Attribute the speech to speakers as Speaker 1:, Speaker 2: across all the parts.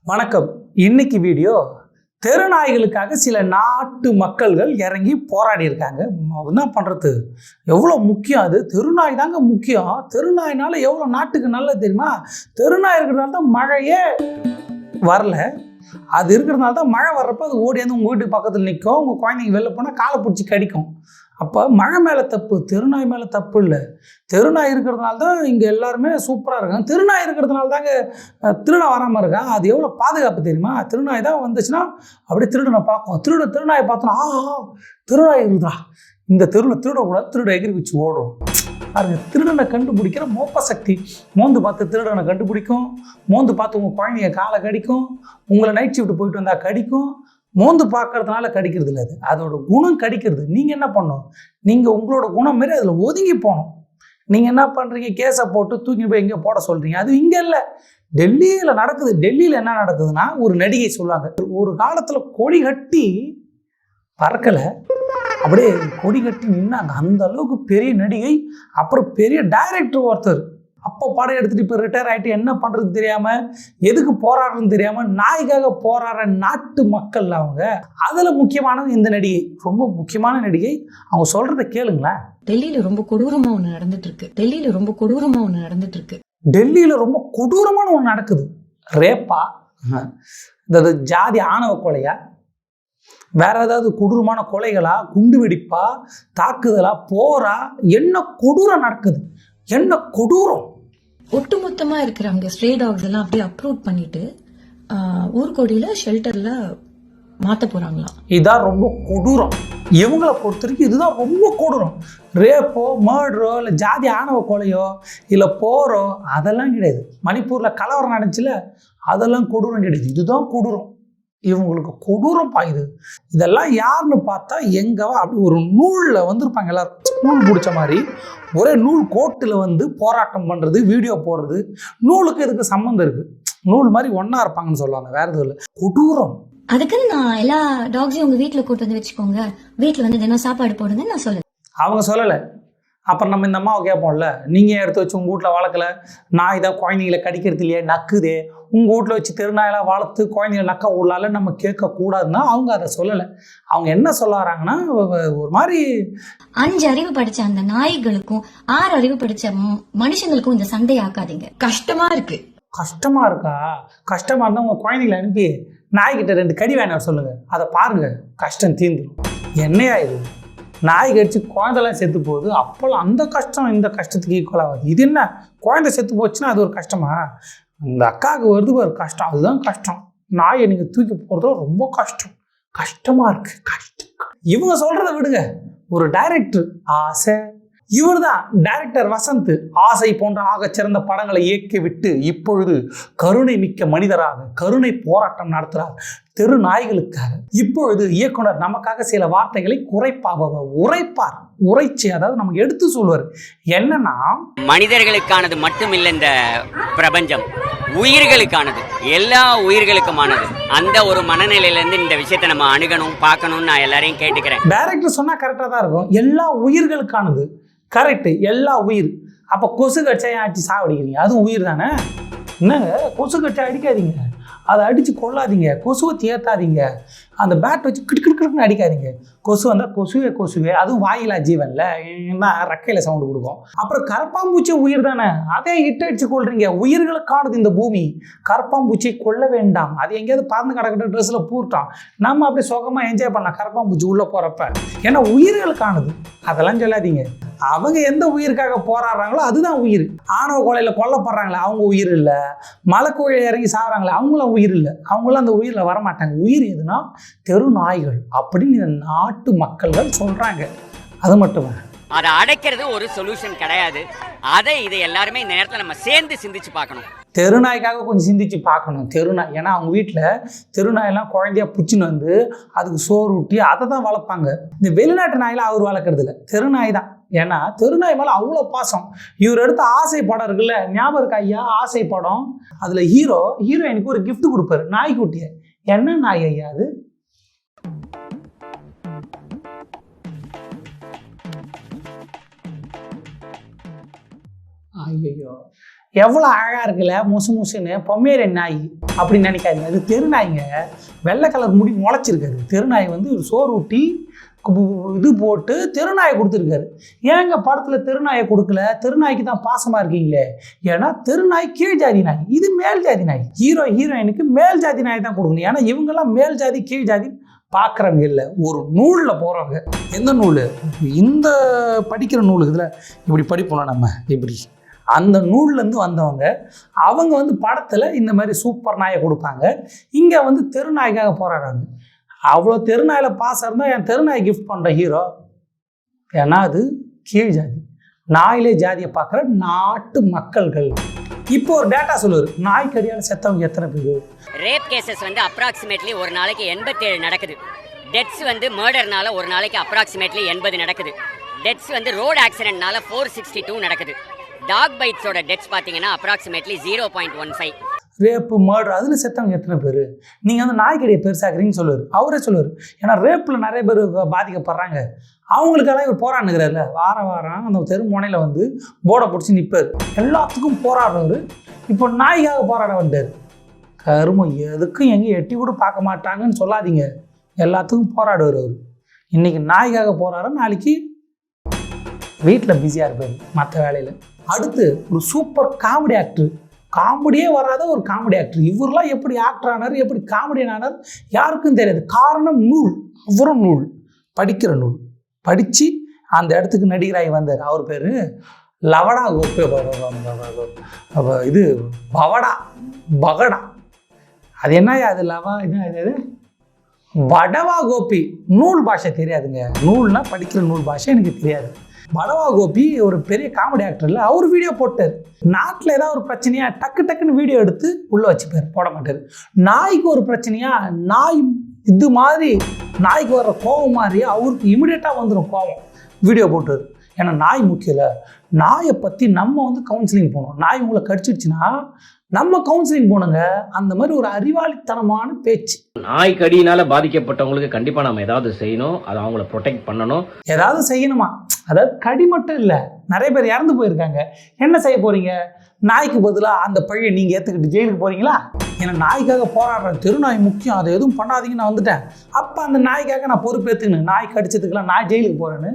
Speaker 1: வணக்கம். இன்னைக்கு வீடியோ தெருநாய்களுக்காக சில நாட்டு மக்கள்கள் இறங்கி போராடி இருக்காங்க. என்ன பண்ணுறது, எவ்வளோ முக்கியம் அது. தெருநாய் தாங்க முக்கியம். தெருநாய்னால எவ்வளோ நாட்டுக்கு நல்லது தெரியுமா? தெருநாய் இருக்கிறதுனால தான் மழையே வரல. அது இருக்கிறதுனால தான் மழை வர்றப்போ அது ஓடி வந்து உங்கள் வீட்டுக்கு பக்கத்தில் நிற்கும். உங்கள் குழந்தைங்க வெளில போனால் காலை பிடிச்சி கடிக்கும். அப்போ மழை மேலே தப்பு, தெருநாய் மேலே தப்பு இல்லை. தெருநாய் இருக்கிறதுனால தான் இங்கே எல்லாருமே சூப்பராக இருக்காங்க. தெருநாய் இருக்கிறதுனால தாங்க திருடன் வராமல் இருக்கான். அது எவ்வளோ பாதுகாப்பு தெரியுமா? திருநாய் தான் வந்துச்சுன்னா அப்படியே திருடனை பார்க்கும். திருநாயை பார்த்தோன்னா திருநாய் இருக்குதா, இந்த தெருவில் திருடக்கூடாது, திருட எகிரி வச்சு ஓடும். பாருங்க, திருடனை கண்டுபிடிக்கிற மோப்ப சக்தி. மோந்து பார்த்து திருடனை கண்டுபிடிக்கும். மோந்து பார்த்து உங்கள் குழந்தைங்க காலை கடிக்கும். உங்களை நைட் ஷிஃப்ட் போயிட்டு வந்தால் கடிக்கும். மோந்து பார்க்கறதுனால கடிக்கிறது இல்லை, அதோட குணம் கடிக்கிறது. நீங்கள் என்ன பண்ணணும், நீங்கள் உங்களோட குணம் மாரி அதில் ஒதுங்கி போகணும். நீங்கள் என்ன பண்ணுறீங்க, கேஸை போட்டு தூக்கி போய் எங்கே போட சொல்கிறீங்க. அது இங்கே இல்லை, டெல்லியில் நடக்குது. டெல்லியில் என்ன நடக்குதுன்னா, ஒரு நடிகை சொல்லுவாங்க, ஒரு காலத்தில் கொடி கட்டி பறக்கலை, அப்படியே கொடி கட்டி நின்னாங்க. அந்த அளவுக்கு பெரிய நடிகை. அப்புறம் பெரிய டைரக்டர் ஒருத்தர். அப்போ படம் எடுத்துகிட்டு இப்போ ரிட்டையர் ஆகிட்டு என்ன பண்ணுறது தெரியாமல், எதுக்கு போராடுறதுன்னு தெரியாமல் நாய்க்காக போராடுற நாட்டு மக்கள் அவங்க. அதில் முக்கியமானது இந்த நடிகை, ரொம்ப முக்கியமான நடிகை. அவங்க சொல்கிறத கேளுங்களேன்.
Speaker 2: டெல்லியில் ரொம்ப கொடூரமாக ஒன்று நடந்துட்டு இருக்கு. டெல்லியில் ரொம்ப கொடூரமான ஒன்று நடக்குது. ரேப்பா, இந்த ஜாதி ஆணவ கொலையா, வேற ஏதாவது கொடூரமான கொலைகளா, குண்டு வெடிப்பா, தாக்குதலா, போரா, என்ன கொடூரம் நடக்குது, என்ன கொடூரம். ஒட்டுமொத்தமா இருக்கிறவங்க ஸ்ட்ரே டாக்ஸ் எல்லாம் அப்படியே அப்ரூவ் பண்ணிட்டு ஊர்கோடியில ஷெல்டர்ல மாத்த போறாங்களாம்.
Speaker 1: இதான் ரொம்ப கொடூரம். இவங்களை பொறுத்த வரைக்கும் இதுதான் ரொம்ப கொடூரம். ரேப்போ, மர்டரோ, இல்லை ஜாதி ஆணவ கொலையோ, இல்லை போரோ, அதெல்லாம் கிடையாது. மணிப்பூரில் கலவரம் நடந்துச்சுல, அதெல்லாம் கொடூரம் கிடையாது. இதுதான் கொடூரம். இவங்களுக்கு கொடூரம் பாயுது. இதெல்லாம் யாருன்னு பார்த்தா, எங்கவா அப்படி ஒரு நூலில் வந்திருப்பாங்க எல்லாரும், நூல் பிடிச்ச மாதிரி ஒரே நூல் கோட்டில் வந்து போராட்டம் பண்ணுறது, வீடியோ போடுறது. நூலுக்கு இதுக்கு சம்மந்தம் இருக்குது. நூல் மாதிரி ஒன்றா இருப்பாங்கன்னு சொல்லுவாங்க, வேறு எதுவும் இல்லை. கொடூரம்.
Speaker 3: அதுக்குன்னு நான் எல்லா டாக்ஸையும் உங்கள் வீட்டில் கூட்டு வந்து வச்சுக்கோங்க, வீட்டில் வந்து தினம் சாப்பாடு போடுங்கன்னு நான் சொல்லலை.
Speaker 1: அவங்க சொல்லலை. அப்புறம் நம்ம இந்த அம்மாவை கேட்போம்ல, நீங்கள் எடுத்து வச்சு உங்கள் வீட்டில் வளர்க்கல, நாய் தான் குழந்தைங்களை கடிக்கிறது இல்லையே, நக்குதே, உங்கள் வீட்டில் வச்சு தெருநாயெல்லாம் வளர்த்து குழந்தைங்களை நக்க விடலால நம்ம கேட்கக்கூடாதுன்னா அவங்க அதை சொல்லலை. அவங்க என்ன சொல்ல வராங்கன்னா, ஒரு மாதிரி
Speaker 3: 5 அறிவு படித்த அந்த நாய்களுக்கும் 6 அறிவு படித்த மனுஷங்களுக்கும் இந்த சண்டை ஆக்காதீங்க.
Speaker 2: கஷ்டமா இருக்கு.
Speaker 1: கஷ்டமா இருக்கா? கஷ்டமா இருந்தால் உங்கள் குழந்தைங்களை அனுப்பி நாய்கிட்ட 2 கடி வேணாம் சொல்லுங்கள், அதை பாருங்கள், கஷ்டம் தீர்ந்துடும். என்னையா இது, நாய் கடிச்சு குழந்தைலாம் செத்து போகுது, அப்போல்லாம் அந்த கஷ்டம் இந்த கஷ்டத்துக்கு ஈக்குவலாகுது. இது என்ன, குழந்தை செத்து போச்சுன்னா அது ஒரு கஷ்டமா? இந்த அக்காவுக்கு வருது ஒரு கஷ்டம், அதுதான் கஷ்டம். நாயை நீங்கள் தூக்கி போகிறதோ ரொம்ப கஷ்டம், கஷ்டமாக இருக்குது, கஷ்டம். இவங்க சொல்கிறத விடுங்க. ஒரு டைரக்டர் ஆசை, இவர் தான் டைரக்டர் வசந்த். ஆசை போன்ற ஆகச்சிறந்த படங்களை இயக்கி விட்டு இப்பொழுது கருணை மிக்க மனிதராக கருணை போராட்டம் நடத்துகிறார் தெரு நாய்களுக்காக. இப்பொழுது இயக்குனர் நமக்காக சில வார்த்தைகளை உரைப்பார். உரைச்சி, அதாவது நமக்கு எடுத்து சொல்வார். என்னன்னா,
Speaker 4: மனிதர்களுக்கானது மட்டும் இல்லை இந்த பிரபஞ்சம், உயிர்களுக்கானது, எல்லா உயிர்களுக்குமானது. அந்த ஒரு மனநிலையிலேருந்து இந்த விஷயத்தை நம்ம அணுகணும், பார்க்கணும்னு நான் எல்லாரையும் கேட்டுக்கிறேன்.
Speaker 1: டைரக்டர் சொன்னால் கரெக்டாக தான் இருக்கும். எல்லா உயிர்களுக்கானது, கரெக்டு, எல்லா உயிர். அப்போ கொசு கட்சியை அடிச்சு சாவடிக்கிறீங்க, அதுவும் உயிர் தானே. என்னங்க, கொசு கட்சி அடிக்காதீங்க, அதை அடித்து கொள்ளாதீங்க, கொசுவை தேர்த்தாதீங்க, அந்த பேட் வச்சு கிடுக்கிடுக்குன்னு அடிக்காதீங்க. கொசு வந்தால் கொசுவே, அதுவும் வாயிலா ஜீவன்ல, ஏன்னா ரெக்கையில் சவுண்டு கொடுக்கும். அப்புறம் கரப்பாம்பூச்சி உயிர் தானே, அதே இட்டு அடிச்சு கொள்றீங்க. உயிர்களுக்கானது இந்த பூமி, கரப்பாம்பூச்சியை கொல்ல வேண்டாம். அது எங்கேயாவது பறந்து கிடக்கிட்ட ட்ரெஸ்ஸில் பூட்டான், நம்ம அப்படியே சுகமாக என்ஜாய் பண்ணலாம் கரப்பாம்பூச்சி உள்ளே போகிறப்ப. ஏன்னா உயிர்களுக்கானது, அதெல்லாம் சொல்லாதீங்க. அவங்க எந்த உயிருக்காக போராடுறாங்களோ அதுதான் உயிர். ஆணவ கொலையில் கொல்லப்படுறாங்களே அவங்க உயிர் இல்லை, மலைக்கோயில் இறங்கி சாப்பிட்றாங்களே அவங்களாம் உயிர் இல்லை. அவங்களாம் அந்த உயிரில் வரமாட்டாங்க. உயிர் எதுனா தெரு நாய்கள் அப்படின்னு இந்த நாட்டு மக்கள்கள் சொல்கிறாங்க. அது மட்டும்
Speaker 4: அதை அடைக்கிறது ஒரு சொல்யூஷன் கிடையாது. இதை எல்லாருமே இந்த நேரத்தில் நம்ம சேர்ந்து சிந்திச்சு பார்க்கணும்.
Speaker 1: தெருநாய்க்காக கொஞ்சம் சிந்திச்சு பார்க்கணும். தெருநாய், ஏன்னா அவங்க வீட்டில் தெருநாயெல்லாம் குழந்தையா பிடிச்சின்னு வந்து அதுக்கு சோறு ஊட்டி அதை தான் வளர்ப்பாங்க. இந்த வெளிநாட்டு நாயெல்லாம் அவர் வளர்க்குறது இல்லை, தெருநாய் தான். ஏன்னா தெருநாய் மேலே அவ்வளோ பாசம். இவர் எடுத்த ஆசை படம் இருக்குல்ல, ஞாபகம் இருக்கா ஐயா? ஆசை படம், அதில் ஹீரோயினுக்கு ஒரு கிஃப்ட் கொடுப்பாரு, நாய்க்குட்டியை. என்ன நாய் ஐயா அது? ஐயோ, எவ்வளோ அழகாக இருக்குல்ல, முசு முசுன்னு பொம்மேரியன் நாய் அப்படின்னு நினைக்காதீங்க. அது தெரு நாய்ங்க. வெள்ளை கலர் முடி முளைச்சிருக்காரு. தெருநாய் வந்து ஒரு சோறு ஊட்டி இது போட்டு தெருநாயை கொடுத்துருக்காரு. ஏங்க படத்தில் தெருநாயை கொடுக்கல? தெருநாய்க்கு தான் பாசமாக இருக்கீங்களே. ஏன்னா தெருநாய் கீழ் ஜாதி நாய், இது மேல் ஜாதி நாய். ஹீரோயினுக்கு மேல் ஜாதி நாய் தான் கொடுக்கணும். ஏன்னா இவங்கெல்லாம் மேல் ஜாதி கீழ் ஜாதி பார்க்குறவங்க இல்லை, ஒரு நூலில் போகிறவங்க. எந்த நூல்? இந்த படிக்கிற நூல் இதில் இப்படி படிப்போம் நம்ம, இப்படி அந்த நூல்லேருந்து வந்தவங்க. அவங்க வந்து படத்தில் இந்த மாதிரி சூப்பர் நாயை கொடுப்பாங்க. இங்கே வந்து தெருநாய்க்காக போராடுறாங்க. அவ்வளோ தெருநாயில் பாசம் இருந்தால் என் தெருநாய் கிஃப்ட் பண்ணுற ஹீரோ. ஏன்னா அது கீழ் ஜாதி. நாயிலே ஜாதியை பார்க்குற நாட்டு மக்கள்கள். இப்போ ஒரு டேட்டா சொல்லுவார், நாய் கடியால் செத்தவங்க எத்தனை பேர்?
Speaker 4: ரேப் கேசஸ் வந்து அப்ராக்சிமேட்லி ஒரு நாளைக்கு 87 நடக்குது. டெத்ஸ் வந்து மர்டர்னால ஒரு நாளைக்கு அப்ராக்சிமேட்லி 80 நடக்குது. டெத்ஸ் வந்து ரோடு ஆக்சிடென்ட்னால 462 நடக்குது. டாக் பைட்ஸோட டெத்ஸ் பார்த்தீங்கன்னா அப்ராக்சிமேட்லி 0.15.
Speaker 1: ரேப்பு மர்டர் அதில் செத்தவங்க எத்தனை பேர்? நீங்கள் வந்து நாய்க்கடியை பெருசாக்குறீங்கன்னு சொல்லுவார். அவரே சொல்லுவார், ஏன்னா ரேப்பில் நிறைய பேர் பாதிக்கப்படுறாங்க. அவங்களுக்கெல்லாம் இவர் போராடுனுங்கிறார்ல. வாரம் அந்த தெரு முனையில் வந்து போர்டை பிடிச்சி நிற்பார். எல்லாத்துக்கும் போராடுறவர். இப்போ நாய்க்காக போராட வந்தார். கருமம், எதுக்கும் எங்கேயும் எட்டி கூட பார்க்க மாட்டாங்கன்னு சொல்லாதீங்க. எல்லாத்துக்கும் போராடுவார் அவர். இன்றைக்கி நாய்க்காக போராட, நாளைக்கு வீட்டில் பிஸியாக இருப்பார் மற்ற வேலையில். அடுத்து ஒரு சூப்பர் காமெடி ஆக்டர். காமெடியே வராத ஒரு காமெடி ஆக்டர். இவரெலாம் எப்படி ஆக்டர் ஆனார், எப்படி காமெடியன் ஆனார் யாருக்கும் தெரியாது. காரணம் நூல். அவரும் நூல், படிக்கிற நூல் படித்து அந்த இடத்துக்கு நடிகராகி வந்தார். அவர் பேர் லவடா கோபி. இது பகடா. அது என்னையா அது? இது வடவா கோபி. நூல் பாஷை தெரியாதுங்க. நூல்னா படிக்கிற நூல் பாஷை எனக்கு தெரியாது. வடவா கோபி ஒரு பெரிய காமெடி ஆக்டர் இல்லை. அவர் வீடியோ போட்டார். நாட்டில் ஏதாவது ஒரு பிரச்சனையா டக்குன்னு வீடியோ எடுத்து உள்ளே வச்சுப்பார், போட மாட்டார். நாய்க்கு ஒரு பிரச்சனையா, நாய் இது மாதிரி நாய்க்கு வர்ற கோபம் மாதிரி அவருக்கு இமிடியேட்டாக வந்துடும் கோபம், வீடியோ போட்டார். ஏன்னா நாய் முக்கியம் இல்லை. நாயை பற்றி நம்ம வந்து கவுன்சிலிங் போகணும். நாய் உங்களை கடிச்சிடுச்சுன்னா நம்ம கவுன்சிலிங் போனுங்க. அந்த மாதிரி ஒரு அறிவாளித்தனமான பேச்சு.
Speaker 5: நாய் கடியினால பாதிக்கப்பட்டவங்களுக்கு கண்டிப்பா நம்ம ஏதாவது செய்யணும். அதை அவங்கள ப்ரொடெக்ட் பண்ணணும்.
Speaker 1: ஏதாவது செய்யணுமா? அதாவது கடி மட்டும் இல்லை, நிறைய பேர் இறந்து போயிருக்காங்க. என்ன செய்ய போறீங்க? நாய்க்கு பதிலாக அந்த பழியை நீங்கள் ஏற்றுக்கிட்டு ஜெயிலுக்கு போகிறீங்களா? ஏன்னா நாய்க்காக போராடுறேன், தெருநாய் முக்கியம், அதை எதுவும் பண்ணாதீங்கன்னு நான் வந்துட்டேன். அப்போ அந்த நாய்க்காக நான் பொறுப்பேற்றுக்கணும். நாய் கடிச்சதுக்கெல்லாம் நான் ஜெயிலுக்கு போகிறேன்னு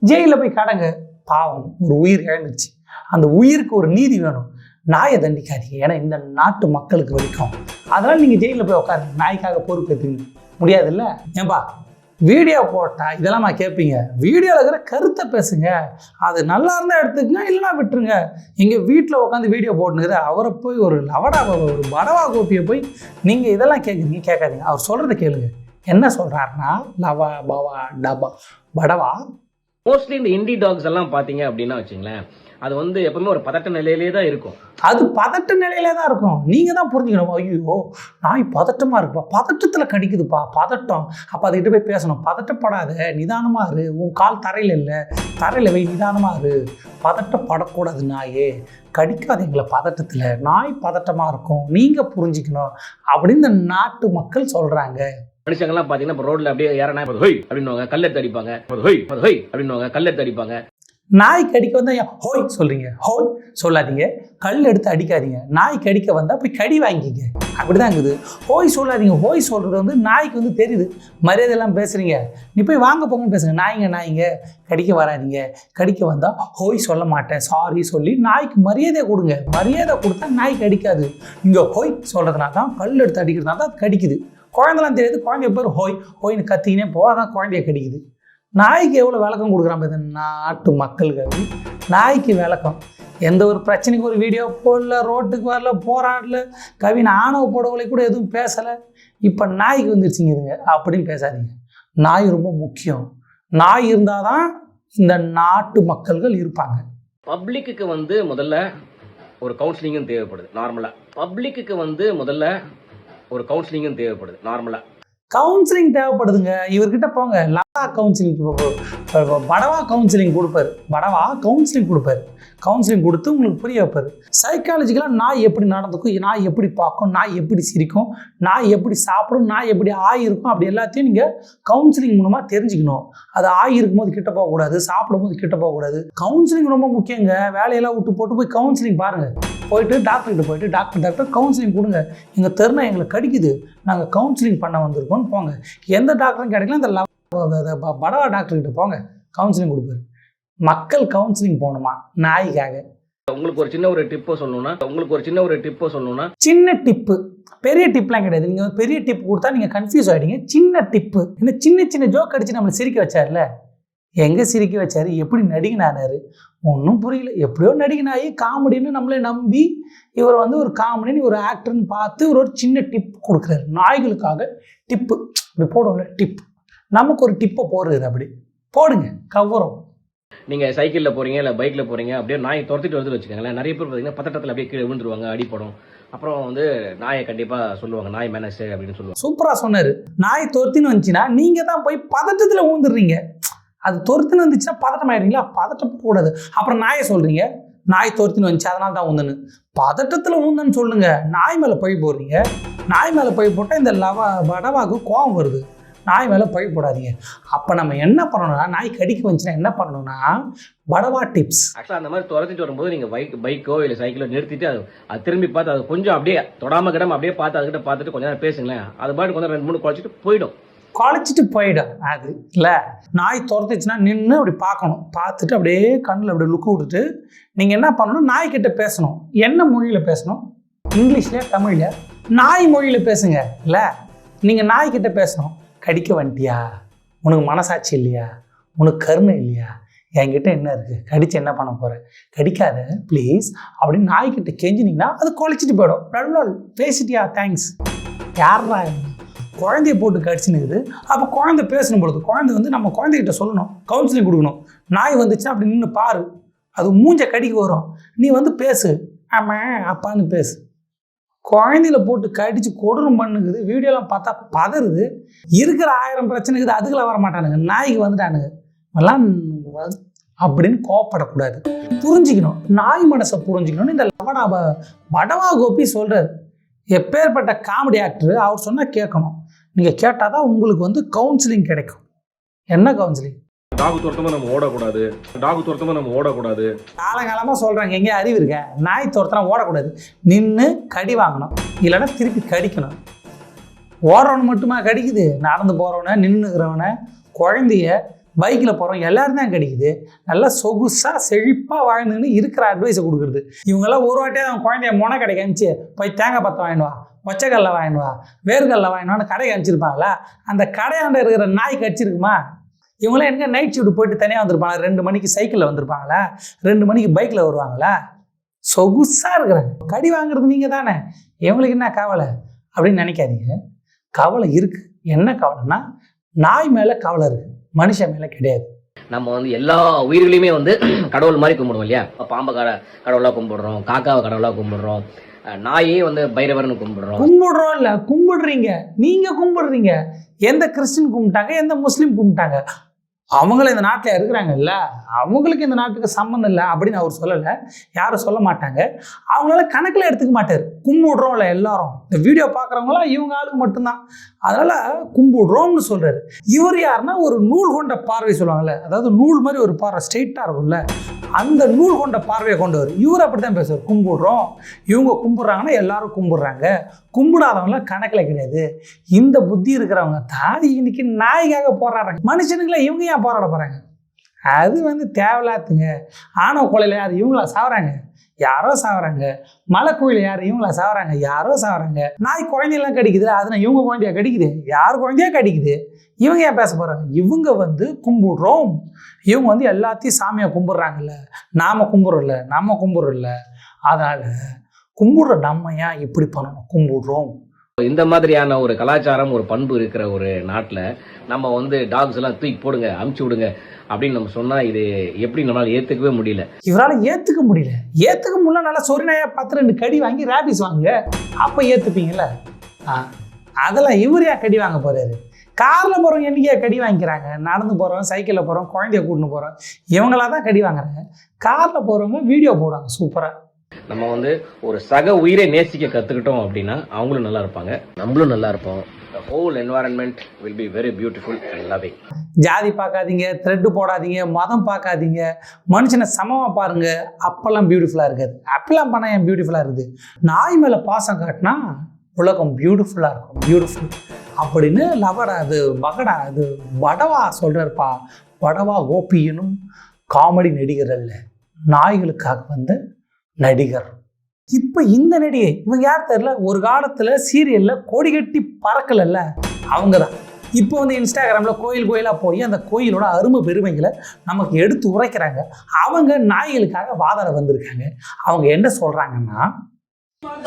Speaker 1: ஜெயிலில் போய் கடங்க. பாவம், ஒரு உயிர் இழந்துச்சு. அந்த உயிருக்கு ஒரு நீதி வேணும். நாயை தண்டிக்காதீங்க. ஏன்னா இந்த நாட்டு மக்களுக்கு வலிக்கும். அதனால் நீங்கள் ஜெயிலில் போய் உட்காருங்க. நாய்க்காக பொறுப்பேற்றுங்க முடியாதுல்ல? ஏன்பா வீடியோ போட்டால் இதெல்லாம் நான் கேட்பீங்க. வீடியோவில் இருக்கிற கருத்தை பேசுங்க. அது நல்லா இருந்தால் எடுத்துக்கங்க, இல்லைனா விட்டுருங்க. எங்கள் வீட்டில் உட்காந்து வீடியோ போட்டுனுங்கிற அவரை போய் ஒரு ஒரு படவா கோபியை போய் நீங்கள் இதெல்லாம் கேட்காதீங்க. அவர் சொல்கிறத கேளுங்க. என்ன சொல்கிறாருன்னா, லவா பவா டபா படவா.
Speaker 5: மோஸ்ட்லி இந்த இண்டி டாக்ஸ் எல்லாம் பார்த்தீங்க அப்படின்னா வச்சுங்களேன், அது வந்து எப்பவுமே ஒரு பதட்ட நிலையிலே தான் இருக்கும்.
Speaker 1: அது பதட்ட நிலையிலே தான் இருக்கும். நீங்கள் தான் புரிஞ்சுக்கணும். ஐயோ நாய் பதட்டமாக இருக்குப்பா, பதட்டத்தில் கடிக்குதுப்பா, பதட்டம். அப்போ அதுக்கிட்ட போய் பேசணும். பதட்டப்படாத, நிதானமாக இரு. உன் கால் தரையில் இல்லை, தரையில் வை, நிதானமாக இரு. பதட்டப்படக்கூடாது. நாயே கடிக்காது எங்களை பதட்டத்தில். நாய் பதட்டமாக இருக்கும், நீங்கள் புரிஞ்சுக்கணும் அப்படின்னு இந்த நாட்டு மக்கள் சொல்கிறாங்க.
Speaker 5: மனுஷங்கள்லாம் பார்த்தீங்கன்னா இப்போ ரோட்ல அப்படியே யாரா ஹோய் அப்படின்னுவாங்க, கல்லெடுத்து அடிப்பாங்க. ஹோய் அப்படின்னுவாங்க, கல்லெடுத்து அடிப்பாங்க.
Speaker 1: நாய் கடிக்க வந்தால் ஏன் ஹோய் சொல்கிறீங்க? ஹோய் சொல்லாதீங்க, கல் எடுத்து அடிக்காதீங்க. நாய் கடிக்க வந்தால் போய் கடி வாங்கிக்கிங்க. அப்படி தான் இருக்குது. ஹோய் சொல்லாதீங்க. ஹோய் சொல்கிறது வந்து நாய்க்கு வந்து தெரியுது. மரியாதையெல்லாம் பேசுகிறீங்க, நீ போய் வாங்க போங்கன்னு பேசுங்க. நாய்ங்க கடிக்க வராதிங்க. கடிக்க வந்தால் ஹோய் சொல்ல மாட்டேன், சாரி சொல்லி நாய்க்கு மரியாதை கொடுங்க. மரியாதை கொடுத்தா நாய் கடிக்காது. நீங்கள் ஹோய் சொல்கிறதுனால தான், கல் எடுத்து அடிக்கிறதுனால தான் அது கடிக்குது. குழந்தைலாம் தெரியாது. குழந்தைய பேர் ஹோய்னு கத்திக்கினே போகாதான் குழந்தைய கடிக்குது. நாய்க்கு எவ்வளோ விளக்கம் கொடுக்குறாங்க இந்த நாட்டு மக்களுக்கு. நாய்க்கு விளக்கம். எந்த ஒரு பிரச்சனைக்கு ஒரு வீடியோ போடல, ரோட்டுக்கு வரல, போராடல, கவின் ஆணவ புடவை கூட எதுவும் பேசலை. இப்போ நாய்க்கு வந்துருச்சுங்கிறீங்க அப்படின்னு பேசாதீங்க. நாய் ரொம்ப முக்கியம். நாய் இருந்தால் தான் இந்த நாட்டு மக்கள்கள் இருப்பாங்க.
Speaker 5: பப்ளிக்கு வந்து முதல்ல ஒரு கவுன்சிலிங்கும் தேவைப்படுது. நார்மலாக கவுன்சிலிங் தேவைப்படுதுங்க. இவர்கிட்ட போங்க.
Speaker 1: படவா கவுன்சிலிங் கொடுப்பாரு. கவுன்சிலிங் கொடுத்து உங்களுக்கு புரிய வைப்பாரு. சைக்காலஜிக்கலாக நாய் எப்படி நடந்துக்கும், நாய் எப்படி பார்க்கும், நாய் எப்படி சிரிக்கும், நாய் எப்படி சாப்பிடும், நாய் எப்படி ஆயிருக்கும், அப்படி எல்லாத்தையும் நீங்கள் கவுன்சிலிங் மூலமாக தெரிஞ்சுக்கணும். அது ஆயிருக்கும் போது கிட்ட போகக்கூடாது, சாப்பிடும் போது கிட்ட போகக்கூடாது. கவுன்சிலிங் ரொம்ப முக்கியங்க. வேலையெல்லாம் விட்டு போட்டு போய் கவுன்சிலிங் பாருங்கள். போயிட்டு டாக்டர்கிட்ட போயிட்டு டாக்டர் கவுன்சிலிங் கொடுங்க, எங்கள் தெருனா எங்களுக்கு கடிக்குது, நாங்கள் கவுன்சிலிங் பண்ண வந்திருக்கோம்னு போங்க. எந்த டாக்டரும் கிடைக்கல, இந்த படவா டாக்டர்கிட்ட போங்க, கவுன்சிலிங் கொடுப்பாரு. மக்கள் கவுன்சிலிங் போகணுமா நாய்க்காக?
Speaker 5: உங்களுக்கு ஒரு சின்ன ஒரு டிப்போ சொல்லணும்னா
Speaker 1: சின்ன டிப்பு, பெரிய டிப்லாம் கிடையாது. நீங்கள் பெரிய டிப் கொடுத்தா நீங்கள் கன்ஃபியூஸ் ஆகிட்டீங்க. சின்ன டிப்பு, இந்த சின்ன ஜோக் அடித்து நம்மளை சிரிக்க வச்சார்ல, எங்கே சிரிக்க வச்சாரு, எப்படி நடிகனானாரு ஒன்றும் புரியல. எப்படியோ நடிகனாகி காமெடின்னு நம்மளே நம்பி இவர் வந்து ஒரு காமெடின்னு ஒரு ஆக்டர்னு பார்த்து ஒரு சின்ன டிப் கொடுக்குறாரு. நாய்களுக்காக டிப்பு இப்படி போடுவோம்ல, டிப், நமக்கு ஒரு டிப்பை போடுறாரு. அப்படி போடுங்க, கவரும்.
Speaker 5: நீங்கள் சைக்கிளில் போகிறீங்க இல்லை பைக்கில் போகிறீங்க, அப்படியே நாய் துரத்திட்டு வந்து வச்சுக்கோங்களேன். நிறைய பேர் பார்த்தீங்கன்னா பதட்டத்தில் அப்படியே கீழே விழுந்துருவாங்க, அடிப்படும். அப்புறம் வந்து நாயை கண்டிப்பாக சொல்லுவாங்க, நாய் மேனஸ் அப்படின்னு சொல்லுவாங்க.
Speaker 1: சூப்பராக சொன்னார். நாய் துரத்தின்னு வந்துச்சுன்னா நீங்கள் தான் போய் பதட்டத்தில் ஊந்துடுறீங்க. அது துரத்துன்னு வந்துச்சுன்னா பதட்டம் ஆயிடுறீங்களா? பதட்டப்படக்கூடாது. அப்புறம் நாயை சொல்கிறீங்க, நாய் துரத்தின்னு வந்துச்சு அதனால தான் ஊந்துன்னு. பதட்டத்தில் ஊந்துன்னு சொல்லுங்க. நாய் மேலே பழி போடுறீங்க. நாய் மேலே பழி போட்டால் இந்த படவாக்கு கோபம் வருது. நாய் மேலே பழி போடாதீங்க. அப்போ நம்ம என்ன பண்ணணும்னா, நாய் கடிக்க வந்துச்சுன்னா என்ன பண்ணணும்னா, படவா டிப்ஸ்.
Speaker 5: ஆக்சுவலாக அந்த மாதிரி துரத்திட்டு வரும்போது நீங்கள் பைக்கோ இல்லை சைக்கிளோ நிறுத்திட்டு அது திரும்பி பார்த்து அது கொஞ்சம் அப்படியே தொடாம கிடாம அப்படியே பார்த்து அதுக்கிட்ட பார்த்துட்டு கொஞ்சம் நேரம் பேசுங்களேன். அது பாட்டு கொஞ்சம் 2-3 குழச்சிட்டு போயிடும். அது இல்லை, நாய் துரத்துச்சுன்னா நின்று அப்படி பார்க்கணும். பார்த்துட்டு அப்படியே கண்ணில் அப்படியே லுக்கு விட்டுட்டு நீங்கள் என்ன பண்ணணும், நாய்கிட்ட பேசணும். என்ன மொழியில் பேசணும்? இங்கிலீஷ்லையா தமிழ்லையா? நாய் மொழியில் பேசுங்க. இல்லை, நீங்கள் நாய்கிட்ட பேசணும். கடிக்க வந்துட்டியா, உனக்கு மனசாட்சி இல்லையா, உனக்கு கருணை இல்லையா, என்கிட்ட என்ன இருக்குது, கடிச்சு என்ன பண்ண போகிற, கடிக்காத ப்ளீஸ் அப்படின்னு நாய்கிட்ட கெஞ்சினீங்கன்னா அது குலைச்சிட்டு போயிடும். நல்லா பேசிட்டியா, தேங்க்ஸ். யாரா குழந்தைய போட்டு கடிச்சுனுக்குது? அப்போ குழந்தை பேசணும் பொழுது குழந்தை வந்து நம்ம குழந்தைகிட்ட சொல்லணும், கவுன்சிலிங் கொடுக்கணும். நாய் வந்துச்சுன்னா அப்படி நின்று பாரு, அது மூஞ்ச கடிக்க வரும், நீ வந்து பேசு, ஆமாம் அப்பான்னு பேசு. குழந்தையில போட்டு கடிச்சு கொடூரம் பண்ணுக்குது. வீடியோலாம் பார்த்தா பதறுது. இருக்கிற 1000 பிரச்சனைக்குது, அதுக்கெல்லாம் வர மாட்டானுங்க, நாய்க்கு வந்துட்டானுங்க எல்லாம் அப்படின்னு கோவப்படக்கூடாது. புரிஞ்சுக்கணும், நாய் மனசை புரிஞ்சுக்கணும்னு இந்த படவா கோபி சொல்கிறார். எப்பேற்பட்ட காமெடி ஆக்டர், அவர் சொன்னால் கேட்கணும். நீங்கள் கேட்டால் தான் உங்களுக்கு வந்து கவுன்சிலிங் கிடைக்கும். என்ன கவுன்சிலிங்? டாகு துரத்தமாக நம்ம ஓடக்கூடாது.
Speaker 1: காலகாலமாக சொல்கிறாங்க, எங்கேயே அறிவு இருக்க, நாய் துரத்தினா ஓடக்கூடாது, நின்று கடி வாங்கணும், இல்லைன்னா திருப்பி கடிக்கணும். ஓடுறவனை மட்டுமா கடிக்குது? நடந்து போகிறவனை, நின்றுக்கிறவனை, குழந்தைய, பைக்கில் போகிறவன் எல்லாரும் தான் கடிக்குது. நல்லா சொகுசாக செழிப்பாக வாழ்ந்துன்னு இருக்கிற அட்வைஸை கொடுக்குறது. இவங்கெல்லாம் ஒரு வாட்டியே அவன் குழந்தைய முனை கடைக்கு அனுப்பிச்சு போய் தேங்காய் பற்ற வாங்கிடுவா, ஒச்சக்கல்ல வாங்கிடுவா, வேர்கல்ல வாங்கிடுவான்னு கடைக்கு அனுப்பிச்சிருப்பாங்களா? அந்த கடையாண்ட இருக்கிற நாய் கடிச்சிருக்குமா? இவங்களாம் எனக்கு நைட் ஷிஃப்ட் போயிட்டு தனியாக வந்திருப்பாங்க. 2 மணிக்கு சைக்கிளில் வந்திருப்பாங்களா, 2 மணிக்கு பைக்கில் வருவாங்களா? சொகுசாக இருக்கிறாங்க. கடி வாங்குறது நீங்கள் தானே. இவங்களுக்கு என்ன கவலை அப்படின்னு நினைக்காதீங்க. கவலை இருக்குது. என்ன கவலைன்னா, நாய் மேலே கவலை இருக்குது, மனுஷன் மேலே கிடையாது.
Speaker 5: நம்ம வந்து எல்லா உயிர்களையுமே வந்து கடவுள் மாதிரி கும்பிடுவோம் இல்லையா? பாம்பை கடவுளாக கும்பிடுறோம், காக்காவை கடவுளாக கும்பிடுறோம், நாயே வந்து பைரவர்னு கும்பிடுறோம்
Speaker 1: இல்லை, கும்பிடுறீங்க. நீங்கள் கும்பிடுறீங்க. எந்த கிறிஸ்டின் கும்பிட்டாங்க, எந்த முஸ்லீம் கும்பிட்டாங்க? அவங்கள இந்த நாட்டில் இருக்கிறாங்கல்ல, அவங்களுக்கு இந்த நாட்டுக்கு சம்மந்தம் இல்லை அப்படின்னு அவர் சொல்லலை, யாரும் சொல்ல மாட்டாங்க. அவங்களால கணக்கில் எடுத்துக்க மாட்டார். கும்பிடுறோம்ல எல்லாரும், இந்த வீடியோ பார்க்குறவங்களாம் இவங்க ஆளுக்கு மட்டும்தான். அதனால் கும்பிடுறோம்னு சொல்கிறாரு. இவர் யாருன்னா, ஒரு நூல் கொண்ட பார்வை சொல்லுவாங்கள்ல, அதாவது நூல் மாதிரி ஒரு பார்வை ஸ்ட்ரெயிட்டாக இருக்கும்ல, அந்த நூல் கொண்ட பார்வையை கொண்டவர். இவர் அப்படி தான் பேசுவார். கும்பிடுறோம், இவங்க கும்பிட்றாங்கன்னா எல்லாரும் கும்பிட்றாங்க, கும்பிடாதவங்களாம் கணக்கில் கிடையாது. இந்த புத்தி இருக்கிறவங்க தான் இன்னைக்கு நாய்க்காக போராடுறாங்க. மனுஷனுங்களே இவங்க ஏன் போராட போகிறாங்க? அது வந்து தேவையில்லாதுங்க. ஆணவ கொலையில் யார்? இவங்களா சாவறாங்க? யாரோ சாவறாங்க. மலை கோயில் யார்? இவங்களா சாவறாங்க? யாரோ சாவறாங்க. நாய் குழந்தையெல்லாம் கடிக்குது, அதுனா இவங்க குழந்தையா கடிக்குது? யார் குழந்தையா கடிக்குது? இவங்க ஏன் பேச போகிறாங்க? இவங்க வந்து கும்பிடுறோம், இவங்க வந்து எல்லாத்தையும் சாமியாக கும்பிட்றாங்கல்ல, நாம் கும்பிட்றோம்ல. அதனால் கும்பிடுற நம்ம ஏன் இப்படி பண்ணணும்? கும்பிடுறோம்.
Speaker 5: இந்த மாதிரியான ஒரு கலாச்சாரம், ஒரு பண்பு இருக்கிற ஒரு நாட்டில் நம்ம வந்து டாக்ஸ் எல்லாம் தூக்கி போடுங்க, அமுச்சு விடுங்க அப்படின்னு நம்ம சொன்னால் இது எப்படி நம்மளால் ஏற்றுக்கவே முடியல.
Speaker 1: இவரால் ஏற்றுக்க முடியல. நல்லா சொறி நாயாக பார்த்து 2 கடி வாங்கி ரேபிஸ் வாங்க, அப்போ ஏற்றுப்பீங்கள்ல. அதெல்லாம் இவர் ஏன் கடி வாங்க போகிறாரு? காரில் போகிறவங்க என்றைக்கே கடி வாங்கிக்கிறாங்க? நடந்து போகிறோம், சைக்கிளில் போகிறோம், குழந்தைய கூட்டின்னு போகிறோம், இவங்களாக தான் கடி வாங்குறாங்க. காரில் போகிறவங்க வீடியோ போடுவாங்க சூப்பராக.
Speaker 5: நம்ம வந்து ஒரு சக உயிரை நேசிக்க கத்துக்கிட்டோம் அப்படின்னா அவங்களும் நல்லா இருப்பாங்க, நம்மளும் நல்லா இருப்போம். The whole environment will be very beautiful and loving.
Speaker 1: ஜாதி பார்க்காதீங்க, த்ரெட்டு போடாதீங்க, மதம் பார்க்காதீங்க, மனுஷனை சமமாக பாருங்க, அப்பெல்லாம் பியூட்டிஃபுல்லாக இருக்காது. அப்பெல்லாம் பண்ணால் ஏன் பியூட்டிஃபுல்லாக இருக்குது? நாய் மேலே பாசம் காட்டினா உலகம் பியூட்டிஃபுல்லாக இருக்கும், பியூட்டிஃபுல் அப்படின்னு லவடா அது மகடா அது வடவா சொல்கிறார்ப்பா. வடவா கோபியனும் காமெடி நடிகர் அல்ல, நாய்களுக்காக வந்த நடிகர். இப்போ இந்த நடிகை இவங்க யார் தெரியல, ஒரு காலத்தில் சீரியலில் கொடி கட்டி பறக்கலல்ல, அவங்க தான். இப்போ வந்து இன்ஸ்டாகிராமில் கோயில் கோயிலாக போய் அந்த கோயிலோட அருமை பெருமைகளை நமக்கு எடுத்து உரைக்கிறாங்க. அவங்க நாய்களுக்காக வாதாட வந்திருக்காங்க. அவங்க என்ன சொல்கிறாங்கன்னா,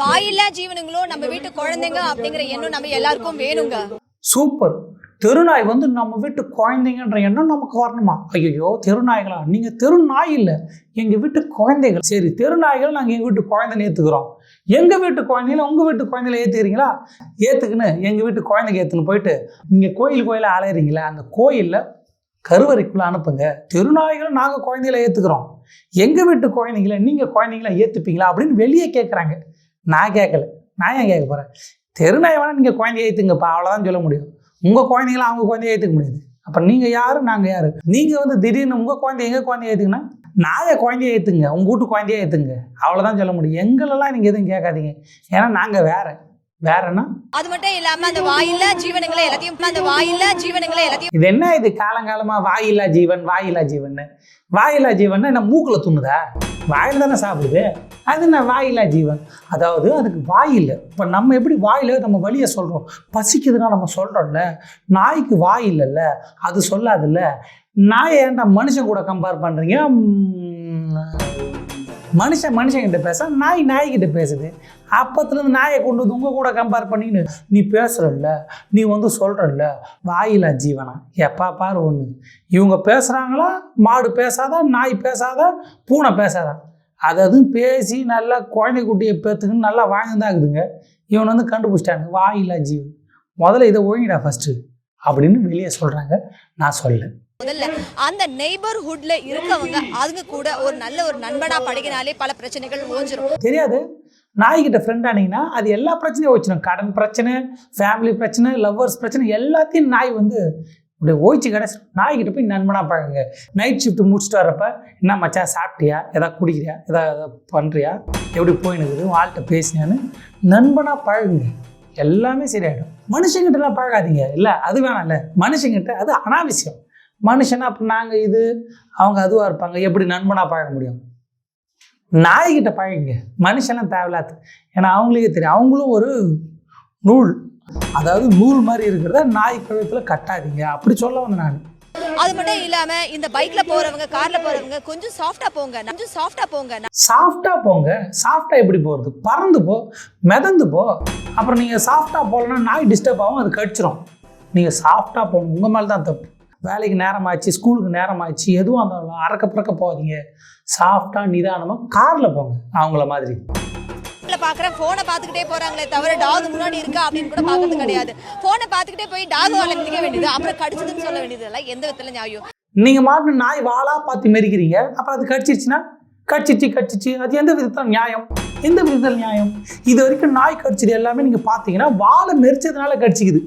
Speaker 6: வாயில்லா ஜீவனுங்களும் நம்ம வீட்டு குழந்தைங்க அப்படிங்கிற எண்ணம் நம்ம எல்லாருக்கும் வேணுங்க.
Speaker 1: சூப்பர். தெருநாய் வந்து நம்ம வீட்டு குழந்தைங்கன்ற எண்ணம் நமக்கு வரணுமா? ஐயோ தெருநாய்களா? நீங்கள் தெருநாய் இல்லை, எங்கள் வீட்டு குழந்தைகள். சரி, தெருநாய்கள் நாங்கள் எங்கள் வீட்டு குழந்தைன்னு ஏற்றுக்கிறோம். எங்கள் வீட்டு குழந்தைங்கள உங்கள் வீட்டு குழந்தைல ஏற்றுக்கிறீங்களா? ஏற்றுக்குன்னு எங்கள் வீட்டு குழந்தைங்க ஏற்றுன்னு போயிட்டு நீங்கள் கோயிலாக அலையிறீங்களா, அந்த கோயிலில் கருவறைக்குள்ளே அனுப்புங்க. தெருநாய்களை நாங்கள் குழந்தைகளை ஏற்றுக்கிறோம், எங்கள் வீட்டு குழந்தைங்கள நீங்கள் குழந்தைங்கள ஏற்றுப்பீங்களா அப்படின்னு வெளியே கேட்குறாங்க. நான் கேட்கல, நான் ஏன் கேட்க போகிறேன்? தெருநாய் வேணால் நீங்கள் குழந்தைய ஏற்றுங்கப்பா, அவ்வளோதான் சொல்ல முடியும். உங்கள் குழந்தைங்கள அவங்க குழந்தைய ஏற்றுக்க முடியாது. அப்போ நீங்கள் யார், நாங்கள் யார்? நீங்கள் வந்து திடீர்னு உங்கள் குழந்தைய எங்கள் குழந்தைய ஏற்றுக்குன்னா நாயை குழந்தைய ஏற்றுங்க, உங்கள் வீட்டு குழந்தைய ஏற்றுங்க, அவ்வளோதான் சொல்ல முடியும். எங்களெல்லாம் நீங்கள் எதுவும் கேட்காதீங்க, ஏன்னா நாங்கள் வேறன்னா.
Speaker 6: அது மட்டும் இல்லாம அந்த வாயில்லா ஜீவனங்களை எல்லாத்தையும்
Speaker 1: இது என்ன இது காலங்காலமாக வாயில்லா ஜீவன் வாயில்லா ஜீவன் என்ன மூக்கில் துண்ணுதா? வாயில் தானே சாப்பிடுது, அது என்ன வாயில்லா ஜீவன்? அதாவது அதுக்கு வாய் இல்லை. இப்போ நம்ம எப்படி வாயில் நம்ம வழியை சொல்கிறோம், பசிக்குதுன்னா நம்ம சொல்கிறோம்ல, நாய்க்கு வாய் இல்லைல்ல, அது சொல்லாதுல்ல. நாயை ஏன்டா மனுஷன் கூட கம்பேர் பண்ணுறீங்க? மனுஷங்கிட்ட பேச நாய்கிட்ட பேசுது. அப்பத்துலேருந்து நாயை கொண்டு வந்து உங்கள் கூட கம்பேர் பண்ணின்னு நீ பேசுகிறல்ல, நீ வந்து சொல்கிறல்ல வாயிலா ஜீவனா? எப்பா பாரு ஒன்று, இவங்க பேசுகிறாங்களா, மாடு பேசாதா, நாய் பேசாதா, பூனை பேசாதா? அதுவும் பேசி நல்லா குழந்தை குட்டியை பேத்துக்குன்னு நல்லா வாழ்ந்துதான் இருக்குதுங்க. இவன் வந்து கண்டுபிடிச்சிட்டாங்க வாயிலா ஜீவன். முதல்ல இதை ஒழுங்கிடா ஃபஸ்ட்டு அப்படின்னு வெளியே சொல்கிறாங்க. நான் சொல்ல
Speaker 6: முதல்ல அந்த நெய்பர்ஹுட்ல இருக்கவங்க அதுங்க கூட ஒரு நல்ல ஒரு நண்பனா பழகினாலே பல பிரச்சனைகள் ஓஞ்சிரும்.
Speaker 1: தெரியாது, நாய்கிட்ட ஃப்ரெண்ட் ஆனீங்கன்னா அது எல்லா பிரச்சனையும் ஓய்ச்சிடும். கடன் பிரச்சனை, ஃபேமிலி பிரச்சனை, லவ்வர்ஸ் பிரச்சனை எல்லாத்தையும் நாய் வந்து இப்படி ஓய்ச்சி கிடச்சிடும். நாய்கிட்ட போய் நண்பனாக பழகுங்க. நைட் ஷிஃப்ட் முடிச்சுட்டு வரப்ப, என்ன மச்சான் சாப்பிட்டியா, எதாவது குடிக்கிறியா, எதாவது பண்ணுறியா, எப்படி போயினுக்குது, வாழ்கிட்ட பேசினான்னு நண்பனாக பழகுங்க, எல்லாமே சரியாயிடும். மனுஷங்கிட்டலாம் பழகாதீங்க, இல்லை அது வேணாம், இல்லை மனுஷங்கிட்ட அது அனாவசியம். மனுஷனா அப்போ நாங்கள் இது அவங்க அதுவாக இருப்பாங்க, எப்படி நண்பனாக பழக முடியும்? நாய்கிட்ட பழகுங்க, மனுஷெல்லாம் தேவையில்லாது. ஏன்னா அவங்களுக்கே தெரியும், அவங்களும் ஒரு நூல், அதாவது நூல் மாதிரி இருக்கிறத நாய் கழுத்தில் கட்டாதீங்க, அப்படி சொல்ல வந்தேன் நான்.
Speaker 6: அது மட்டும் இல்லாம இந்த பைக்ல போறவங்க, கார்ல போறவங்க கொஞ்சம் சாஃப்டா போங்க.
Speaker 1: சாஃப்டா எப்படி போகிறது? பறந்து போ, மிதந்து போ. அப்புறம் நீங்கள் சாஃப்டா போகலன்னா நாய் டிஸ்டர்ப் ஆகும், அது கடிச்சிடும். நீங்கள் சாஃப்டா போகணும், உங்கள் மேலே தான் தப்பு. வேலைக்கு நேரமாச்சு, ஸ்கூலுக்கு நேரமாச்சு, எதுவும் இருந்தாலும் அறக்க பறக்க போகாதீங்க. சாஃப்டாக நிதானமாக காரில் போங்க. அவங்கள மாதிரி
Speaker 6: பாக்குறேன், போனை பார்த்துக்கிட்டே போறாங்களே தவிர டாக் முன்னாடி இருக்கா அப்படின்னு கூட பார்க்கறது கிடையாது. போனை பார்த்துக்கிட்டே போய் டாக் வாழ மிதிக்க வேண்டியது, அப்புறம் கடிச்சதுன்னு சொல்ல வேண்டியது எல்லாம் எந்த விதத்துல நியாயம்?
Speaker 1: நீங்கள் மாட்டு நாய் வாழா பார்த்து மெரிக்கிறீங்க, அப்புறம் அது கடிச்சிருச்சுன்னா கடிச்சிச்சு, அது எந்த விதத்தில் நியாயம்? இது வரைக்கும் நாய் கடிச்சது எல்லாமே நீங்கள் பார்த்தீங்கன்னா வாழை மெரிச்சதுனால கடிச்சிக்குது.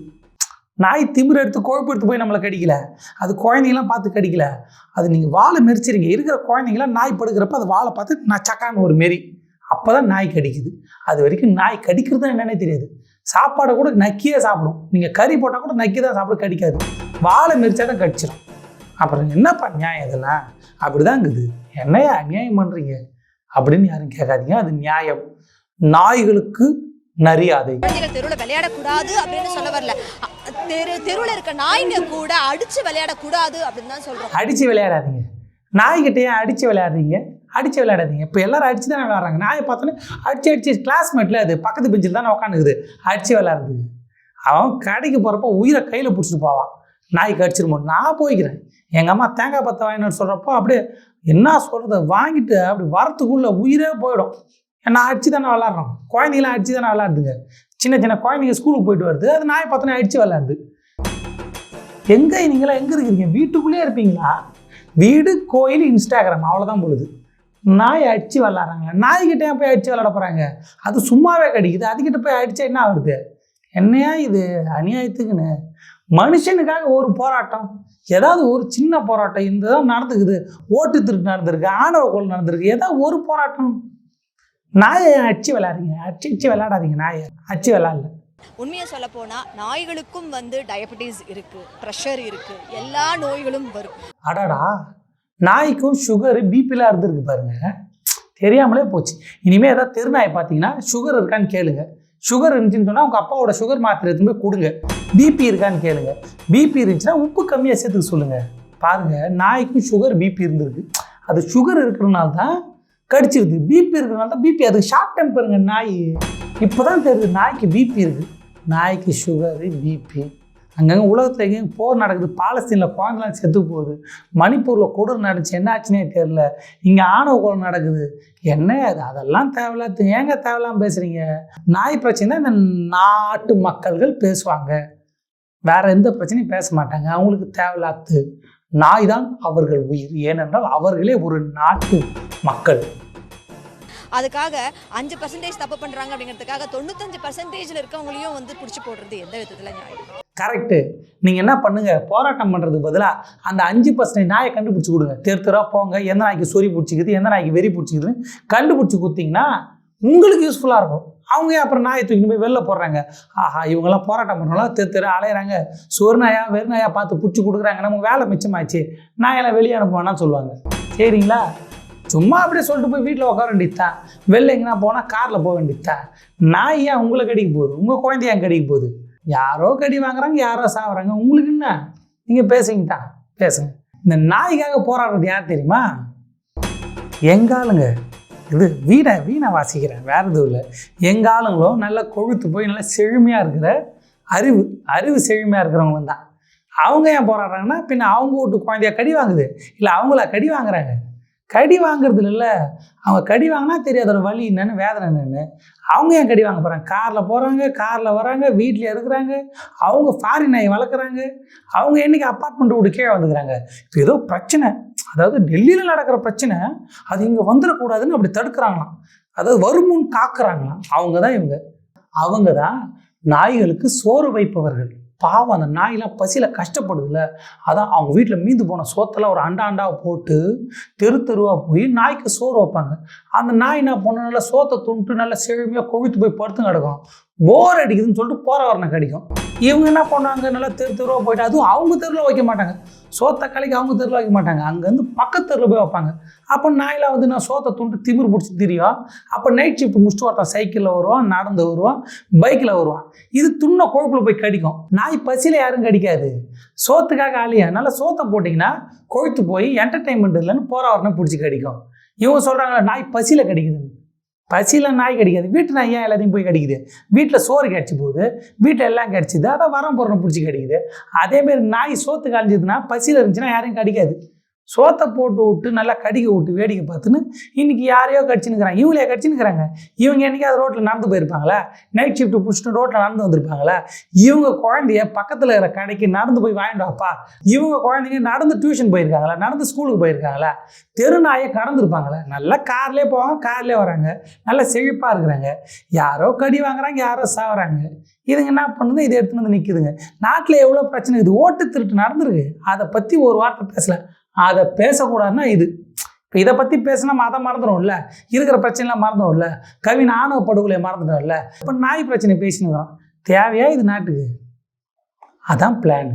Speaker 1: நாய் திமிர் எடுத்து கொழுப்பு எடுத்து போய் நம்மளை கடிக்கல, அது குழந்தைங்களாம் பார்த்து கடிக்கல, அது நீங்கள் வாழை மெரிச்சிருங்க. இருக்கிற குழந்தைங்களாம் நாய் படுக்கிறப்ப அது வாழை பார்த்து நான் சக்கான்னு ஒரு மெரி, அப்போ தான் நாய் கடிக்குது. அது வரைக்கும் நாய் கடிக்கிறது தான் என்னன்னே தெரியாது. சாப்பாடை கூட நக்கியே சாப்பிடும், நீங்கள் கறி போட்டால் கூட நக்கி தான் சாப்பிட, கடிக்காது. வாழை மெரிச்சா தான் கடிச்சிடும். அப்புறம் என்னப்பா நியாயம் இதெல்லாம்? அப்படி தான் இருக்குது. என்னையா அநியாயம் பண்ணுறீங்க அப்படின்னு யாரும் கேட்காதீங்க, அது நியாயம். நாய்களுக்கு மரியாதை.
Speaker 6: குழந்தைகள் தெருவில் விளையாடக்கூடாது அப்படின்னு சொல்ல வரல, தெருவில் இருக்க நாய்ங்க கூட அடிச்சு விளையாடக்கூடாது அப்படின்னு தான் சொல்றோம்.
Speaker 1: அடிச்சு விளையாடாதீங்க, நாய்கிட்டே அடிச்சு விளையாடுறீங்க. இப்போ எல்லாரும் அடிச்சு தானே விளையாடுறாங்க. நாயை பார்த்தோன்னே அடிச்சு கிளாஸ்மேட்டில் அது பக்கத்து பெஞ்சில் தானே உட்காந்துக்குது அடிச்சு விளையாடுறதுக்கு. அவன் கடைக்கு போகிறப்ப உயிரை கையில் பிடிச்சிட்டு போவான், நாய் கடிச்சிருமோ. நான் போய்க்கிறேன், எங்கள் அம்மா தேங்காய் பற்ற வாங்கினு சொல்கிறப்போ அப்படியே என்ன சொல்கிறத வாங்கிட்டு அப்படி வரத்துக்குள்ளே உயிரே போயிடும். நான் அடிச்சு தானே விளாட்றோம், குழந்தைங்களாம் அடிச்சு தானே விளாடுதுங்க. சின்ன குழந்தைங்க ஸ்கூலுக்கு போயிட்டு வருது, அது நாயை பார்த்தோன்னே அடிச்சு விளாடுது. எங்கே நீங்களாம் எங்கே இருக்கிறீங்க? வீட்டுக்குள்ளேயே இருப்பீங்களா? வீடு, கோயில், இன்ஸ்டாகிராம் அவ்வளோதான் பொழுது. நாய் அடித்து விளாட்றாங்களா? நாய்கிட்ட போய் அடித்து விளாட போகிறாங்க? அது சும்மாவே கடிக்குது, அதுக்கிட்ட போய் அடித்தா என்ன ஆகுது? என்னையா இது அநியாயத்துக்குன்னு? மனுஷனுக்காக ஒரு போராட்டம், ஏதாவது ஒரு சின்ன போராட்டம் இந்த தான் நடந்துக்குது. ஓட்டு திருட்டு நடந்திருக்கு, ஆணவ கொலை நடந்திருக்கு, ஏதாவது ஒரு போராட்டம். நாயை அடிச்சு விளையாடுறீங்க? அடிச்சு விளையாடாதீங்க, நாயை அடிச்சு விளையாடல.
Speaker 6: உண்மையை சொல்ல போனா நாய்களுக்கும் வந்து டயபெட்டிஸ் இருக்கு, ப்ரெஷர் இருக்கு, எல்லா நோய்களும் வரும்.
Speaker 1: அடாடா, நாய்க்கும் சுகரு பிபிலாம் இருந்திருக்கு பாருங்க, தெரியாமலே போச்சு. இனிமேல் ஏதாவது தெருநாயை பார்த்தீங்கன்னா சுகர் இருக்கான்னு கேளுங்க. சுகர் இருந்துச்சுன்னு சொன்னால் உங்கள் அப்பாவோட சுகர் மாத்திரை எடுத்துன்னு போய் கொடுங்க. பிபி இருக்கான்னு கேளுங்க. பிபி இருந்துச்சுன்னா உப்பு கம்மியாக சேர்த்துக்க சொல்லுங்கள். பாருங்கள், நாய்க்கும் சுகர் பிபி இருந்திருக்கு. அது சுகர் இருக்கிறனால தான் கடிச்சிருது. பிபி இருக்கிறனால தான் பிபி. அது ஷார்ட் டெம்பருங்க நாய். இப்போ தான் தெரியுது நாய்க்கு பிபி இருக்குது. நாய்க்கு சுகரு, பிபி. அங்கங்கே உலகத்தில் எங்கேயும் போர் நடக்குது. பாலஸ்தீனில் குழந்தைலாம் செத்து போகுது. மணிப்பூரில் கொடூரம் நடந்துச்சு, என்ன ஆச்சுன்னே தெரில. இங்கே ஆணவ கொலை நடக்குது. என்ன அது? அதெல்லாம் தேவையில்லாத. ஏங்க தேவையில்லாமல் பேசுகிறீங்க? நாய் பிரச்சனை தான் இந்த நாட்டு மக்கள்கள் பேசுவாங்க, வேற எந்த பிரச்சனையும் பேச மாட்டாங்க. அவங்களுக்கு தேவையில்லாது. நாய் தான் அவர்கள் உயிர். ஏனென்றால் அவர்களே ஒரு நாட்டு மக்கள்.
Speaker 6: அதுக்காக 5% தப்பு பண்றாங்க அப்படிங்கிறதுக்காக 95% இருக்கவங்களையும் வந்து பிடிச்சி போடுறது எந்த விதத்துல நியாயம்?
Speaker 1: கரெக்டு. நீங்கள் என்ன பண்ணுங்க, போராட்டம் பண்ணுறதுக்கு பதிலாக அந்த 5% நாயை கண்டுபிடிச்சி கொடுங்க. தெருத்தராக போங்க, எந்த நாய்க்கு சொறி பிடிச்சிக்குது, எந்த நாய்க்கு வெறி பிடிச்சிக்குதுன்னு கண்டுபிடிச்சி கொடுத்தீங்கன்னா உங்களுக்கு யூஸ்ஃபுல்லாக இருக்கும். அவங்க அப்புறம் நாயை தூக்கிட்டு போய் வெளில போடுறாங்க. ஆஹா, இவங்கெல்லாம் போராட்டம் பண்ணுறோம்லாம் தெரு அலையிறாங்க, சொறு நாயா வெறு நாயா பார்த்து பிடிச்சி கொடுக்குறாங்க, நமக்கு வேலை மிச்சமாச்சு, நாயெல்லாம் வெளியே அனுப்புவானான்னு சொல்லுவாங்க. சரிங்களா? சும்மா அப்படியே சொல்லிட்டு போய் வீட்டில் உட்கார வேண்டியதுதான். வெளில எங்கன்னா போனால் காரில் போக வேண்டியதுதான். நாய் ஏன் உங்களை கடிக்க போகுது? உங்கள் குழந்தைய ஏன் கடிக்க போகுது? யாரோ கடி வாங்குறாங்க, யாரோ சாப்பிட்றாங்க. உங்களுக்கு என்ன? நீங்கள் பேசுங்கதான், பேசுங்க. இந்த நாய்க்காக போராடுறது யார் தெரியுமா? எங்காளுங்க. இது வீணை வாசிக்கிறேன், வேறு எதுவும் இல்லை. எங்காளுங்களும் நல்லா கொழுத்து போய் நல்லா செழுமையாக இருக்கிற அறிவு செழுமையாக இருக்கிறவங்களும் தான். அவங்க ஏன் போராடுறாங்கன்னா, பின்ன அவங்க வீட்டு குழந்தைய கடி வாங்குது, இல்லை அவங்கள கடி வாங்குறாங்க. கடி வாங்குறது இல்லை, அவங்க கடி வாங்கினா தெரியும் அதோட வலி என்னென்னு, வேதனை என்னென்னு. அவங்க ஏன் கடி வாங்க போகிறாங்க? காரில் போகிறாங்க, காரில் வராங்க, வீட்டில் இருக்கிறாங்க, அவங்க ஃபாரின் நாய் வளர்க்குறாங்க, அவங்க என்றைக்கு அப்பார்ட்மெண்ட் விட்டு கீழே வந்துக்கிறாங்க. இப்போ ஏதோ பிரச்சனை, அதாவது டெல்லியில் நடக்கிற பிரச்சனை, அது இங்கே வந்துடக்கூடாதுன்னு அப்படி தடுக்கிறாங்களாம். அதாவது வருமுன் காக்குறாங்களாம். அவங்க தான் நாய்களுக்கு சோறு வைப்பவர்கள். பாவம், அந்த நாயெல்லாம் பசியில் கஷ்டப்படுதுல்ல, அதான் அவங்க வீட்டில் மீந்து போன சோத்தெல்லாம் ஒரு அண்டாவை போட்டு தெருவாக போய் நாய்க்கு சோறு வைப்பாங்க. அந்த நாய் என்ன பண்ண, நல்லா சோத்தை துண்டு நல்லா செழுமையாக கொழுத்து போய் படுத்து கிடக்கும். போர் அடிக்குதுன்னு சொல்லிட்டு போகிற வரனை கடிக்கும். இவங்க என்ன பண்ணுவாங்க, நல்லா தெருவாக போயிட்டு, அதுவும் அவங்க தெருவில் வைக்க மாட்டாங்க, சோத்தை கலைக்கு அவங்க தெருவில் வைக்க மாட்டாங்க, அங்கேருந்து பக்கத்து தெருவில் போய் வைப்பாங்க. அப்போ நாயெல்லாம் வந்து நான் சோத்தை துண்டு திமிர் பிடிச்சி தெரியும். அப்போ நைட் ஷிஃப்ட் முடிச்சுட்டு ஒருத்தன் சைக்கிளில் வருவான், நடந்து வருவான், பைக்கில் வருவான். இது துண்ண கொழுப்பில் போய் கடிக்கும். நாய் பசியில் யாரும் கடிக்காது, சோத்துக்காக ஆளியா. நல்லா சோத்தை போட்டிங்கன்னா கொழுத்து போய் என்டர்டைன்மெண்ட் இல்லைன்னு போகிற வரனை பிடிச்சி கடிக்கும். இவங்க சொல்கிறாங்களா நாய் பசியில் கடிக்குதுன்னு. பசியில் நாய் கடிக்காது, வீட்டு நாய் ஏன் எல்லாத்தையும் போய் கடிக்குது? வீட்டில் சோறு கிடச்சி போகுது, வீட்டில் எல்லாம் கிடச்சிது, அதான் வரம் போகிறனை பிடிச்சி கடிக்குது. அதேமாரி நாய் சோத்து கழிஞ்சதுன்னா பசியில் இருந்துச்சுன்னா யாரையும் கடிக்காது. சோத்தை போட்டு விட்டு நல்லா கடிக்க விட்டு வேடிக்கை பார்த்துன்னு இன்றைக்கி யாரையோ கடிச்சுன்னுக்கிறாங்க. இவங்களே கடிச்சுன்னுக்கிறாங்க. இவங்க என்றைக்காவது ரோட்டில் நடந்து போயிருப்பாங்களா? நைட் ஷிஃப்ட்டு பிடிச்சிட்டு ரோட்டில் நடந்து வந்திருப்பாங்களா? இவங்க குழந்தைய பக்கத்தில் இருக்கிற கடைக்கு நடந்து போய் வாங்கிட்டு வாப்பா. இவங்க குழந்தைங்க நடந்து டியூஷன் போயிருக்காங்களா? நடந்து ஸ்கூலுக்கு போயிருக்காங்களா? தெரு நாயை கடந்துருப்பாங்களா? நல்லா கார்லேயே போவாங்க, கார்லேயே வராங்க, நல்லா செழிப்பாக இருக்கிறாங்க. யாரோ கடி வாங்குறாங்க, யாரோ சாகுறாங்க. இதுங்க என்ன பண்ணுது? இதை எடுத்துன்னு வந்து நிற்குதுங்க. நாட்டில் எவ்வளோ பிரச்சனை இருக்குது, ஓட்டு திருட்டு நடந்துருக்கு, அதை பற்றி ஒரு வார்த்தை பேசலை. அதை பேசக்கூடாதுன்னா இது. இப்போ இதை பற்றி பேசினா அதை மறந்துடும்ல, இருக்கிற பிரச்சனைலாம் மறந்துடும்ல, கவின் ஆணவ படுகொலையை மறந்துடும்ல. இப்போ நாய் பிரச்சனை பேசினுக்கிறோம், தேவையா இது நாட்டுக்கு? அதான் பிளான்.